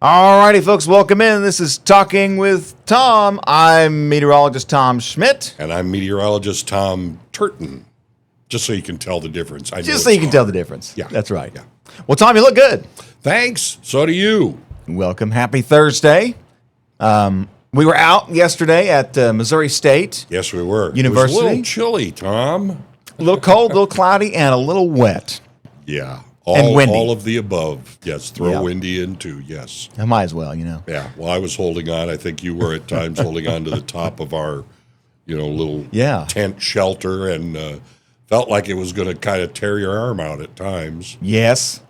All righty, folks, welcome in. This is Talking with Tom. I'm meteorologist Tom Schmidt. And I'm meteorologist Tom Turton, just so you can tell the difference. Just so you can tell the difference. Yeah. That's right. Yeah. Well, Tom, you look good. Thanks. So do you. Welcome. Happy Thursday. We were out yesterday at Missouri State Yes, we were. University. It was a little chilly, Tom. A little cold, a little cloudy, and a little wet. Yeah. And windy. All of the above. Yes, throw Yeah. windy in too, yes. I might as well, you know. Yeah, well, I was holding on. I think you were at times holding on to the top of our, little tent shelter and felt like it was going to kind of tear your arm out at times. Yes,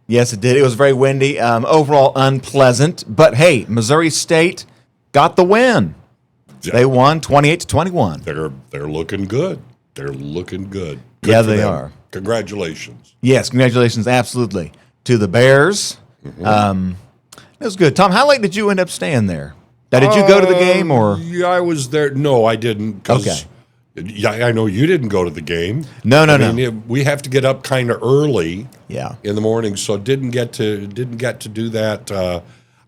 it did. It was very windy. Overall unpleasant. But, hey, Missouri State got the win. Yeah. They won 28-21. They're looking good. They're looking good. Yeah, for they them. are. Congratulations. Yes, congratulations, absolutely, to the Bears. Mm-hmm. It was good. Tom, how late did you end up staying there? Now, did you go to the game or? Yeah, I was there. No, I didn't. Okay. Yeah, I know you didn't go to the game. No. We have to get up kind of early. Yeah. In the morning, so didn't get to do that.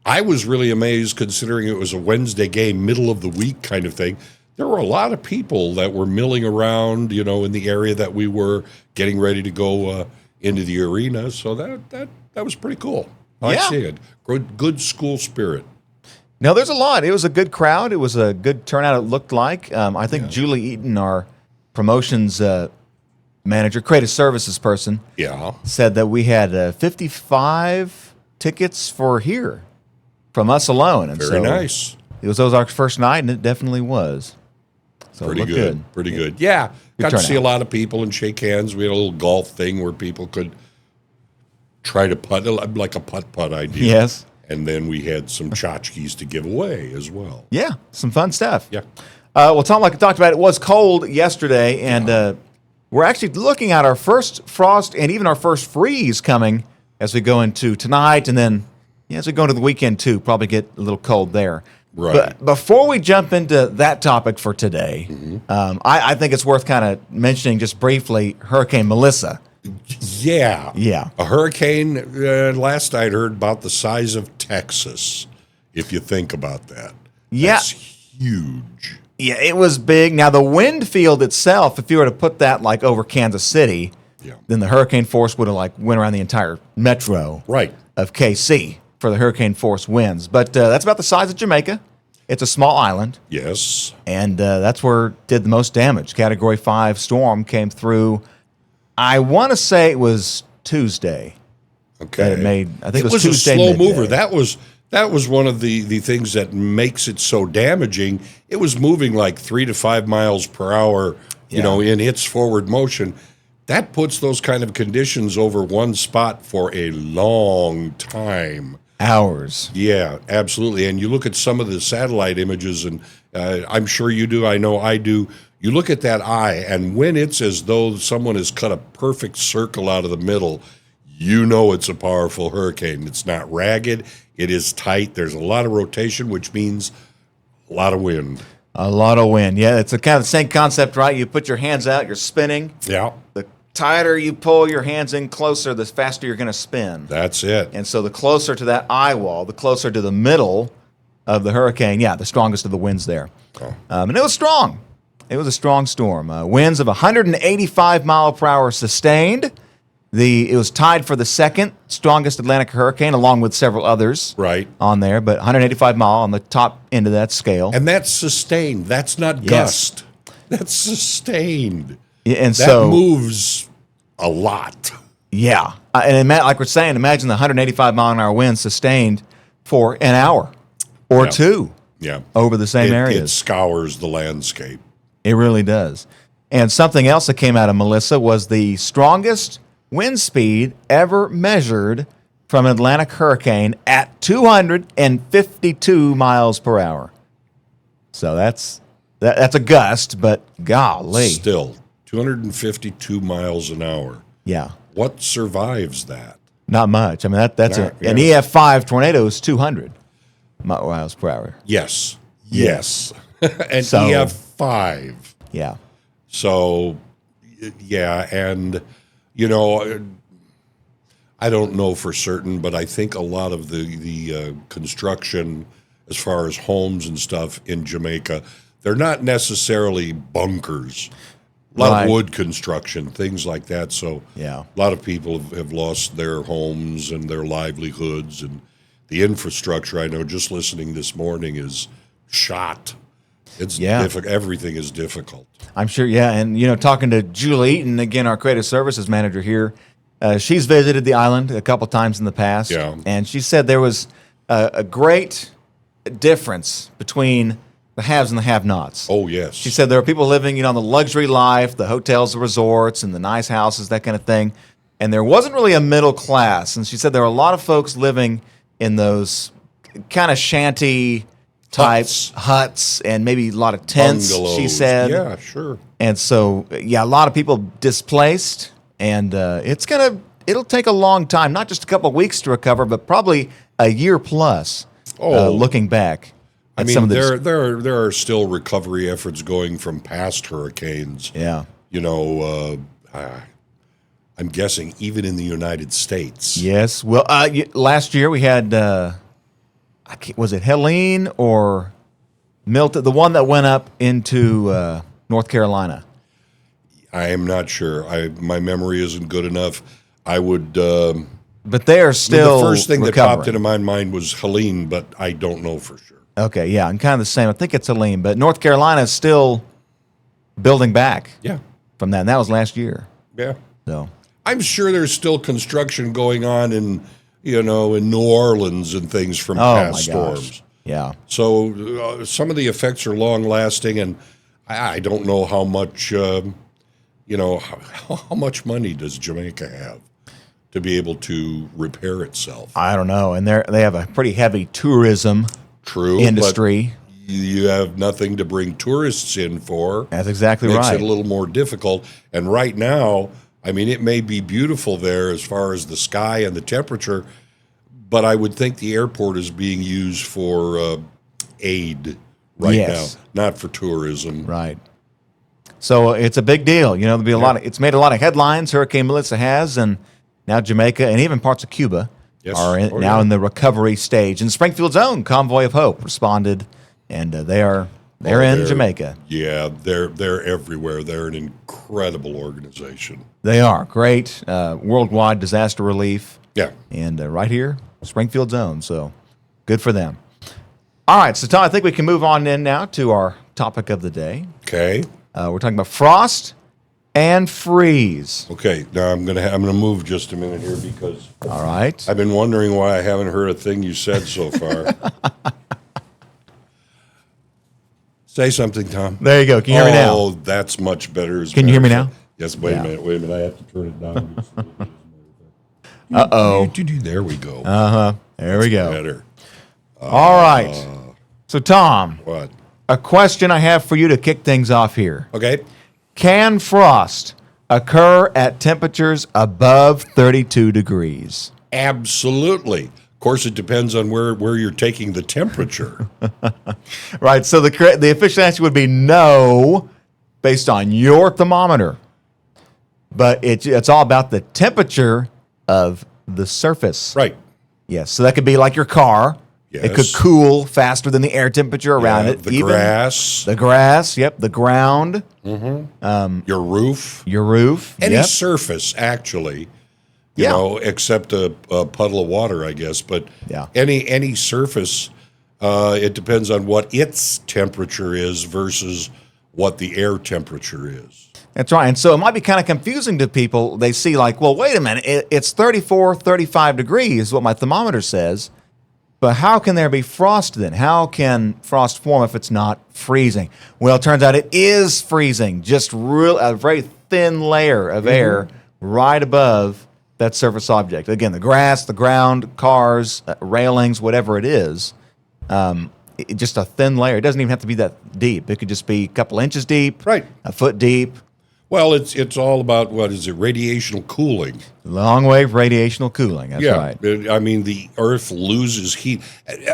I was really amazed considering it was a Wednesday game, middle of the week kind of thing. There were a lot of people that were milling around, in the area that we were getting ready to go into the arena. So that was pretty cool. I like seeing it. Good school spirit. No, there's a lot. It was a good crowd. It was a good turnout, it looked like. I think Julie Eaton, our promotions manager, creative services person, said that we had 55 tickets for here from us alone. And Very nice. It was Ozarks' first night, and it definitely was. So Pretty good. Pretty good. Yeah. Got to see a lot of people and shake hands. We had a little golf thing where people could try to putt, like a putt-putt idea. Yes. And then we had some tchotchkes to give away as well. Yeah, some fun stuff. Yeah. Well, Tom, like I talked about, it was cold yesterday, and we're actually looking at our first frost and even our first freeze coming as we go into tonight, and then as we go into the weekend, too. Probably get a little cold there. Right. But before we jump into that topic for today, I think it's worth kind of mentioning just briefly Hurricane Melissa. Yeah. Yeah. A hurricane, last I'd heard, about the size of Texas, if you think about that. Yeah. That's huge. Yeah, it was big. Now, the wind field itself, if you were to put that like over Kansas City, then the hurricane force would have went around the entire metro of KC for the hurricane force winds. But that's about the size of Jamaica. It's a small island. Yes. And that's where it did the most damage. Category 5 storm came through, I want to say it was Tuesday. Okay. I think it was Tuesday. It was a slow midday. mover. That was one of the things that makes it so damaging. It was moving like 3 to 5 miles per hour, in its forward motion. That puts those kind of conditions over one spot for a long time. Hours. Yeah, absolutely. And you look at some of the satellite images, and I'm sure you do, I know I do. You look at that eye, and when it's as though someone has cut a perfect circle out of the middle, it's a powerful hurricane. It's not ragged. It is tight. There's a lot of rotation, which means a lot of wind. A lot of wind. Yeah, it's a kind of the same concept, right? You put your hands out, you're spinning. Yeah. The tighter you pull your hands in closer, the faster you're going to spin. That's it. And so the closer to that eye wall, the closer to the middle of the hurricane, the strongest of the winds there. Oh. And it was strong. It was a strong storm. Winds of 185 mile per hour sustained. It was tied for the second strongest Atlantic hurricane, along with several others on there, but 185 mile on the top end of that scale. And that's sustained. That's not gust. That's sustained. Yeah, and that moves a lot. Yeah. And like we're saying, imagine the 185 mile an hour wind sustained for an hour or two over the same areas. It scours the landscape. It really does. And something else that came out of Melissa was the strongest wind speed ever measured from an Atlantic hurricane at 252 miles per hour. So that's a gust, but golly. Still, 252 miles an hour. Yeah. What survives that? Not much. I mean, that's an EF5 tornado is 200 miles per hour. Yes. And EF5. Yeah. So, and, I don't know for certain, but I think a lot of the construction, as far as homes and stuff in Jamaica, they're not necessarily bunkers. A lot of wood construction, things like that. So Yeah. a lot of people have lost their homes and their livelihoods, and the infrastructure. I know just listening this morning is shot. It's everything is difficult. I'm sure, yeah. And, talking to Julie Eaton, again, our creative services manager here, she's visited the island a couple times in the past. Yeah. And she said there was a great difference between the haves and the have-nots. Oh, yes. She said there are people living, the luxury life, the hotels, the resorts, and the nice houses, that kind of thing. And there wasn't really a middle class. And she said there were a lot of folks living in those kind of shanty type huts and maybe a lot of tents, Bungalows. she said. Yeah, sure. And so, a lot of people displaced. And it'll take a long time, not just a couple of weeks to recover, but probably a year plus, looking back. I mean, there are still recovery efforts going from past hurricanes. Yeah. I'm guessing even in the United States. Yes. Well, last year we had, was it Helene or Milton, the one that went up into North Carolina? I am not sure. My memory isn't good enough. I would. But they are still the first thing recovering. that popped into my mind was Helene, but I don't know for sure. Okay, yeah, and kind of the same. I think it's Helene, but North Carolina is still building back from that. And that was last year. Yeah. So I'm sure there's still construction going on in New Orleans and things from past storms. Yeah. So some of the effects are long lasting, and I don't know how much, how much money does Jamaica have to be able to repair itself? I don't know. And they have a pretty heavy tourism industry. But you have nothing to bring tourists in for. That's exactly Makes right. it a little more difficult. And right now, I mean, it may be beautiful there as far as the sky and the temperature, but I would think the airport is being used for aid right now, not for tourism. Right. So it's a big deal. There'll be a lot of. It's made a lot of headlines. Hurricane Melissa has, and now Jamaica and even parts of Cuba are in the recovery stage. And Springfield's own Convoy of Hope responded, and they're in Jamaica. Yeah, they're everywhere. They're an incredible organization. They are great worldwide disaster relief. Yeah, and right here, Springfield's own. So good for them. All right, so Tom, I think we can move on in now to our topic of the day. Okay. We're talking about frost and freeze. Okay, now I'm gonna move just a minute here because all right, I've been wondering why I haven't heard a thing you said so far. Say something, Tom. There you go. Can you hear me now? Oh, that's much better. Can you hear me now? Yes. Wait a minute. I have to turn it down. Uh-oh. There we go. There we go. Better. All right. So, Tom, What? a question I have for you to kick things off here. Okay. Can frost occur at temperatures above 32 degrees? Absolutely. Of course, it depends on where you're taking the temperature. Right. So the official answer would be no, based on your thermometer. But it's all about the temperature of the surface. Right. Yes. So that could be like your car. Yes. It could cool faster than the air temperature around it. The grass. The grass. Yep. The ground. Your roof. Your roof. Any yep. surface, actually. You know, except a puddle of water, I guess. But any surface, it depends on what its temperature is versus what the air temperature is. That's right. And so it might be kind of confusing to people. They see like, well, wait a minute. It's 34, 35 degrees is what my thermometer says. But how can there be frost then? How can frost form if it's not freezing? Well, it turns out it is freezing. Just a very thin layer of air right above that surface object. Again, the grass, the ground, cars, railings, whatever it is. Just a thin layer. It doesn't even have to be that deep. It could just be a couple inches deep, a foot deep. Well, it's all about, what is it, radiational cooling. Long wave radiational cooling, that's right. I mean, the Earth loses heat.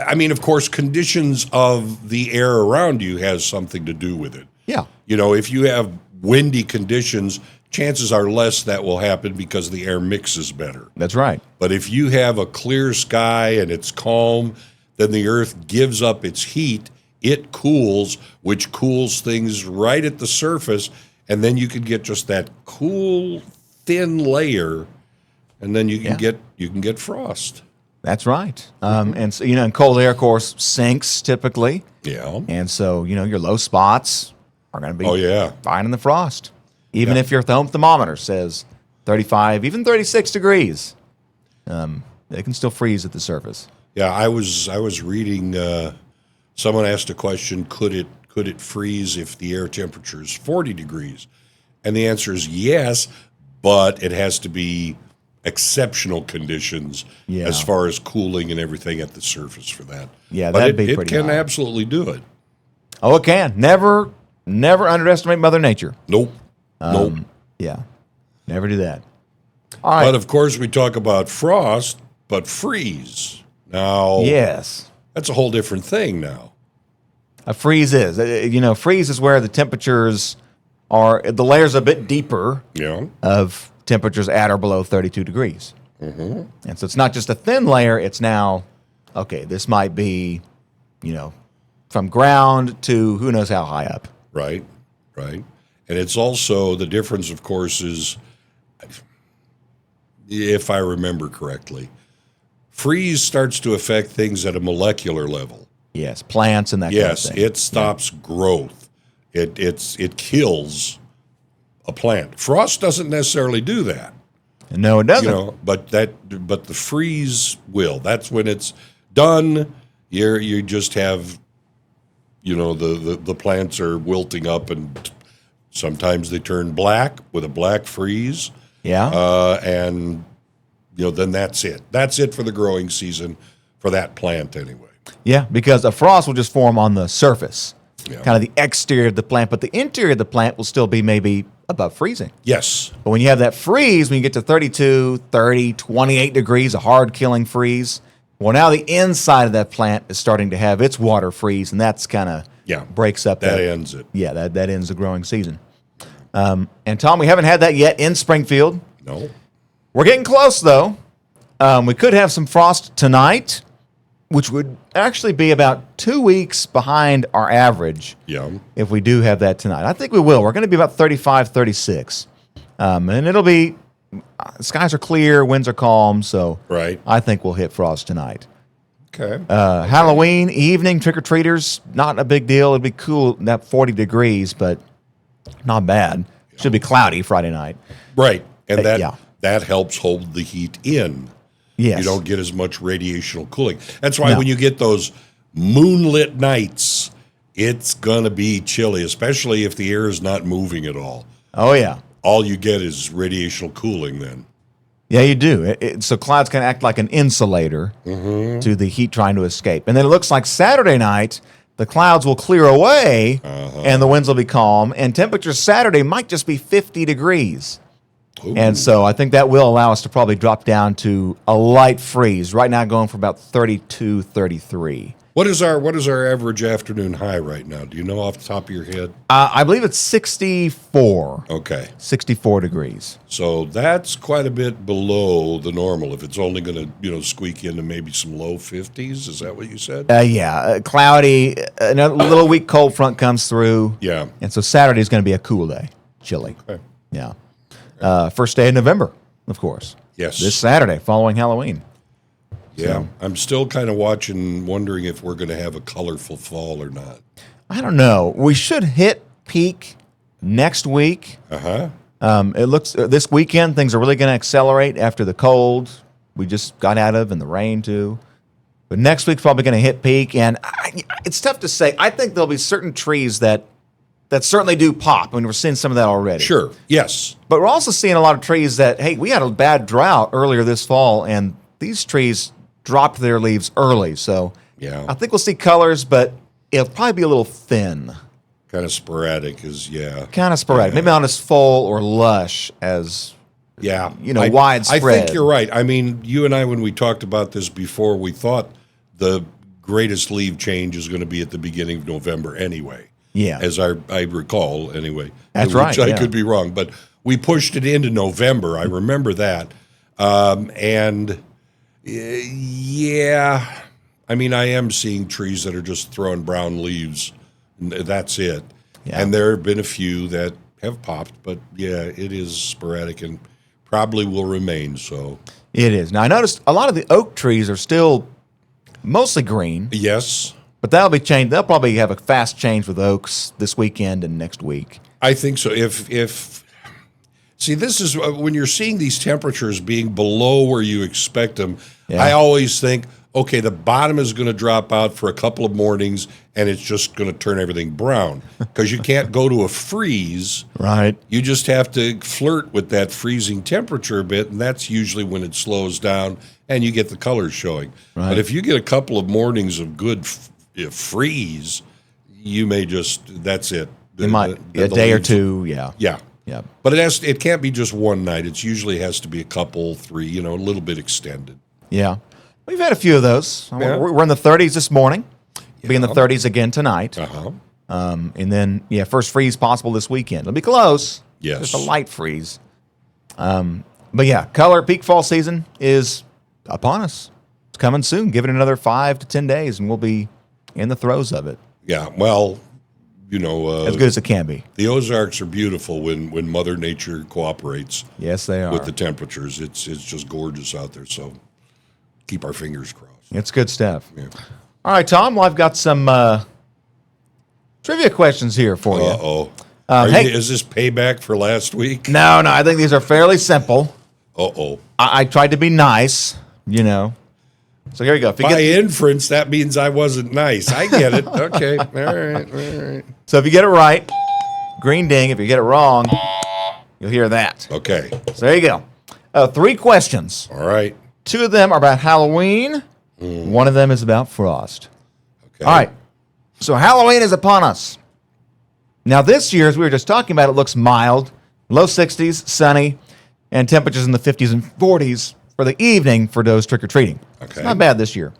I mean, of course, conditions of the air around you has something to do with it. Yeah. You know, if you have windy conditions, chances are less that will happen because the air mixes better. That's right. But if you have a clear sky and it's calm, then the earth gives up its heat. It cools, which cools things right at the surface, and then you can get just that cool, thin layer, and then you can get frost. That's right. And so, and cold air, of course, sinks typically. Yeah. And so, your low spots are going to be fine in the frost. Even if your home thermometer says 35, even 36 degrees, they can still freeze at the surface. Yeah, I was reading. Someone asked a question: Could it freeze if the air temperature is 40 degrees? And the answer is yes, but it has to be exceptional conditions as far as cooling and everything at the surface for that. Yeah, but that'd be pretty It can high. absolutely do it. Oh, it can. Never underestimate Mother Nature. Nope. Nope. Yeah, never do that. All right. But of course, we talk about frost, but freeze. Now, Yes. that's a whole different thing now. A freeze is. Freeze is where the temperatures the layers are a bit deeper Yeah. of temperatures at or below 32 degrees. Mm-hmm. And so it's not just a thin layer, it's now, okay, this might be, from ground to who knows how high up. Right. And it's also, the difference, of course, is, if I remember correctly, freeze starts to affect things at a molecular level. Yes, plants and that kind of thing. Yes, it stops growth. It kills a plant. Frost doesn't necessarily do that. No, it doesn't. But the freeze will. That's when it's done. You just have, the plants are wilting up, and sometimes they turn black with a black freeze. Yeah. And then that's it. That's it for the growing season for that plant anyway. Yeah, because a frost will just form on the surface, Yeah. kind of the exterior of the plant, but the interior of the plant will still be maybe above freezing. Yes. But when you have that freeze, when you get to 32, 30, 28 degrees, a hard killing freeze, well, now the inside of that plant is starting to have its water freeze, and that's kind of breaks up That ends it. Yeah, that ends the growing season. And Tom, we haven't had that yet in Springfield. No. We're getting close, though. We could have some frost tonight, which would actually be about 2 weeks behind our average Yeah. if we do have that tonight. I think we will. We're going to be about 35, 36. And it'll be, skies are clear, winds are calm, so Right. I think we'll hit frost tonight. Okay. Halloween evening, trick-or-treaters, not a big deal. It'd be cool, that 40 degrees, but not bad. Should be cloudy Friday night. Right. And yeah. that helps hold the heat in. Yes. You don't get as much radiational cooling. That's why No. when you get those moonlit nights, it's going to be chilly, especially if the air is not moving at all. Oh, yeah. All you get is radiational cooling then. Yeah, you do. So clouds can act like an insulator to the heat trying to escape. And then it looks like Saturday night, the clouds will clear away and the winds will be calm. And temperatures Saturday might just be 50 degrees. Ooh. And so I think that will allow us to probably drop down to a light freeze. Right now going for about 32, 33. What is our average afternoon high right now? Do you know off the top of your head? I believe it's 64. Okay. 64 degrees. So that's quite a bit below the normal if it's only going to, squeak into maybe some low 50s. Is that what you said? Cloudy. A little weak cold front comes through. Yeah. And so Saturday is going to be a cool day. Chilly. Okay. Yeah. First day of November, of course. Yes. This Saturday, following Halloween. Yeah. So, I'm still kind of wondering if we're going to have a colorful fall or not. I don't know. We should hit peak next week. Uh-huh. It looks this weekend things are really going to accelerate after the cold we just got out of and the rain too. But next week's probably going to hit peak, and it's tough to say. I think there'll be certain trees that certainly do pop. I mean, we're seeing some of that already. Sure. Yes. But we're also seeing a lot of trees that, hey, we had a bad drought earlier this fall, and these trees dropped their leaves early. So Yeah. I think we'll see colors, but it'll probably be a little thin. Kind of sporadic Kind of sporadic. Maybe not as full or lush as, widespread. I think you're right. I mean, you and I, when we talked about this before, we thought the greatest leaf change is going to be at the beginning of November anyway. Yeah. As I recall, anyway. That's right, I yeah. could be wrong. But we pushed it into November. I remember that. And yeah, I mean, I am seeing trees that are just throwing brown leaves. That's it. Yeah. And there have been a few that have popped, but yeah, it is sporadic and probably will remain so. It is. Now, I noticed a lot of the oak trees are still mostly green, Yes, but that'll be changed. They'll probably have a fast change with oaks this weekend and next week. I think so. If see, this is when you're seeing these temperatures being below where you expect them. Yeah. I always think, okay, the bottom is going to drop out for a couple of mornings, and it's just going to turn everything brown because you can't go to a freeze. Right. You just have to flirt with that freezing temperature a bit, and that's usually when it slows down and you get the colors showing. Right. But if you get a couple of mornings of good freeze, you may that's it. It might a day or two. Yeah. Yeah. Yeah. But it can't be just one night. It usually has to be a couple, 3, a little bit extended. Yeah. We've had a few of those. Yeah. We're in the 30s this morning. Be in the 30s again tonight. Uh-huh. And then, first freeze possible this weekend. It'll be close. Yes. Just a light freeze. But yeah, peak fall season is upon us. It's coming soon. Give it another 5 to 10 days, and we'll be in the throes of it. Yeah, well, As good as it can be. the Ozarks are beautiful when Mother Nature cooperates Yes, they are. with the temperatures. It's just gorgeous out there, so keep our fingers crossed. It's good stuff. Yeah. All right, Tom. Well, I've got some trivia questions here for you. Uh-oh. Hey. Is this payback for last week? No, I think these are fairly simple. Uh-oh. I tried to be nice, So here we go. If you By get, inference, that means I wasn't nice. I get it. Okay. All right. so if you get it right, green ding. If you get it wrong, you'll hear that. Okay. So there you go. 3 questions. All right. 2 of them are about Halloween. One of them is about frost. Okay. All right. So Halloween is upon us. Now this year, as we were just talking about, it looks mild, low 60s, sunny, and temperatures in the 50s and 40s for the evening for those trick-or-treating. Okay. It's not bad this year.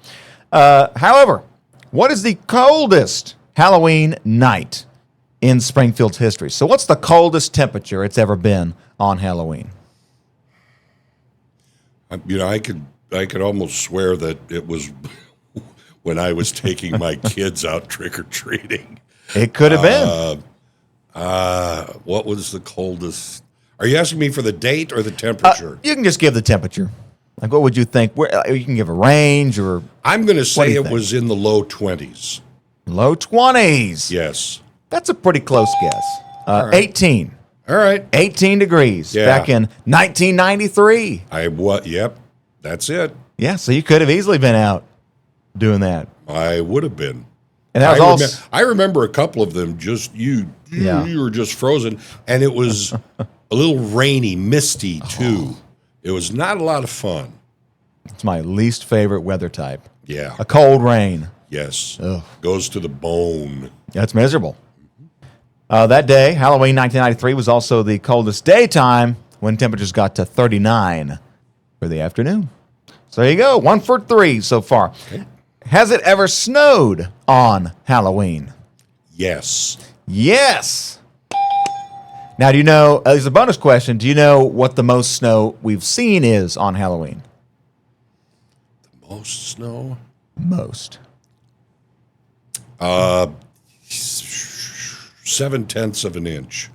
However, what is the coldest Halloween night in Springfield's history? So what's the coldest temperature it's ever been on Halloween? I could almost swear that it was when I was taking my kids out trick-or-treating. It could have been. What was the coldest? Are you asking me for the date or the temperature? You can just give the temperature. Like, what would you think? You can give a range or I'm going to do say you it think? was in the low 20s. low 20s. Yes. That's a pretty close guess. right. 18. All right. 18 degrees Yeah. back in 1993. Yep. That's it. Yeah, so you could have easily been out doing that. I would have been. And that was also I remember a couple of them. Just you were just frozen, and it was a little rainy, misty too. It was not a lot of fun. it's my least favorite weather type. Yeah. A cold rain. Yes. Ugh. Goes to the bone. That's miserable. That day, Halloween 1993, was also the coldest daytime when temperatures got to 39 for the afternoon. So there you go. 1 for 3 so far. Okay. Has it ever snowed on Halloween? Yes. Yes. Now, do you know, there's a bonus question. Do you know what the most snow we've seen is on Halloween? Most snow. Most. 0.7 of an inch.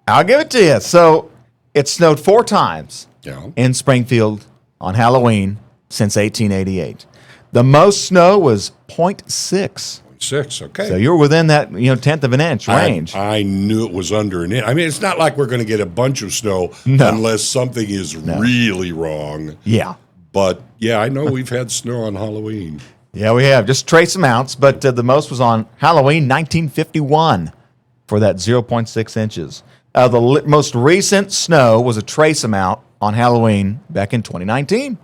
I'll give it to you. So it snowed 4 times Yeah. in Springfield on Halloween since 1888. The most snow was 0.6. 6. Okay. So you're within that, 10th of an inch range. I knew it was under an inch. I mean, it's not like we're going to get a bunch of snow No. unless something is really wrong. Yeah. But yeah, I know we've had snow on Halloween. Yeah, we have. Just trace amounts, but the most was on Halloween 1951 for that 0.6 inches. The most recent snow was a trace amount on Halloween back in 2019.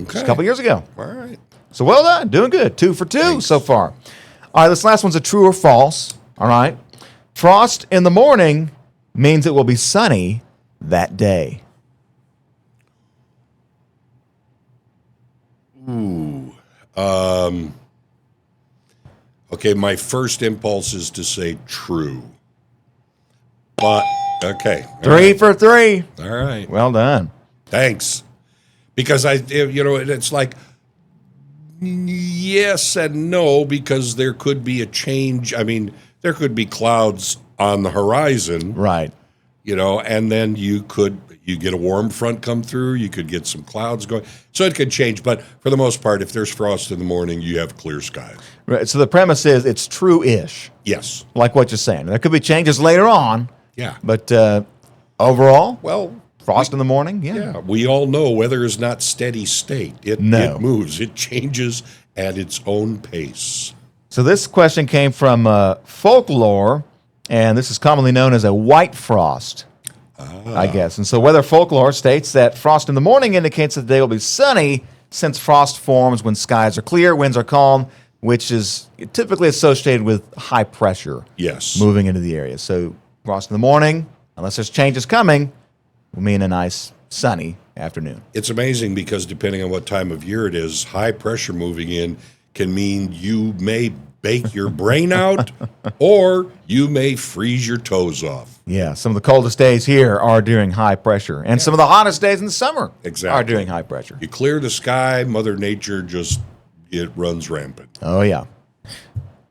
Okay. Just a couple years ago. All right. So well done. Doing good. 2 for 2 Thanks. so far. All right, this last one's a true or false. All right. Frost in the morning means it will be sunny that day. Okay, my first impulse is to say true. But, okay. All Three right. for three. All right. Well done. Thanks. Because it's like, yes and no, because there could be a change. I mean, there could be clouds on the horizon, Right. And then you get a warm front come through, you could get some clouds going. So it could change. But for the most part, if there's frost in the morning, you have clear skies. Right. So the premise is it's true-ish, Yes. like what you're saying. There could be changes later on, Yeah. but overall, Well, frost in the morning, yeah. yeah, we all know weather is not steady state. It moves. It changes at its own pace. So this question came from folklore, and this is commonly known as a white frost, I guess. And so weather folklore states that frost in the morning indicates that the day will be sunny, since frost forms when skies are clear, winds are calm, which is typically associated with high pressure Yes. moving into the area. So frost in the morning, unless there's changes coming, will mean a nice sunny afternoon. It's amazing because depending on what time of year it is, high pressure moving in can mean you may bake your brain out or you may freeze your toes off. Yeah, some of the coldest days here are during high pressure, and some of the hottest days in the summer Exactly. are during high pressure. You clear the sky, Mother Nature it runs rampant. Oh, yeah.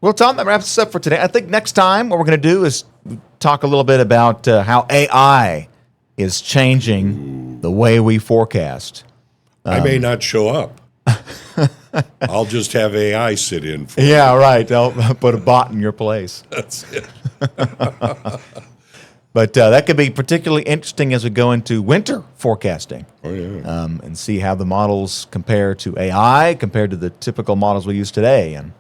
Well, Tom, that wraps us up for today. I think next time what we're going to do is talk a little bit about how AI is changing the way we forecast. I may not show up. I'll just have AI sit in for Yeah, right. I'll put a bot in your place. That's it. But that could be particularly interesting as we go into winter forecasting. Oh, yeah. And see how the models compare to AI compared to the typical models we use today. And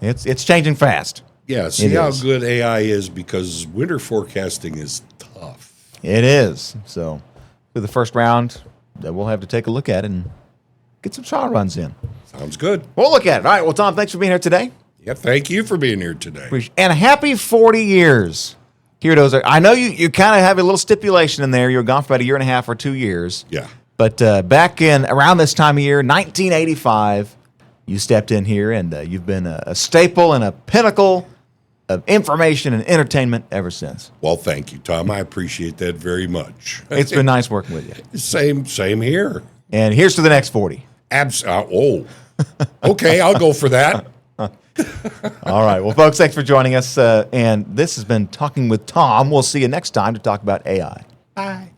it's changing fast. Yeah, see It how is. good AI is because winter forecasting is tough. It is. So for the first round, we'll have to take a look at it and get some trial runs in. Sounds good. We'll look at it. All right. Well, Tom, thanks for being here today. Yeah, thank you for being here today. And happy 40 years here at Ozarks. I know you kind of have a little stipulation in there. You were gone for about a year and a half or 2 years. Yeah. But back in around this time of year, 1985, you stepped in here, and you've been a staple and a pinnacle of information and entertainment ever since. Well, thank you, Tom. I appreciate that very much. It's been nice working with you. Same here. And here's to the next 40. Okay, I'll go for that. All right. Well, folks, thanks for joining us. And this has been Talking with Tom. We'll see you next time to talk about AI. Bye.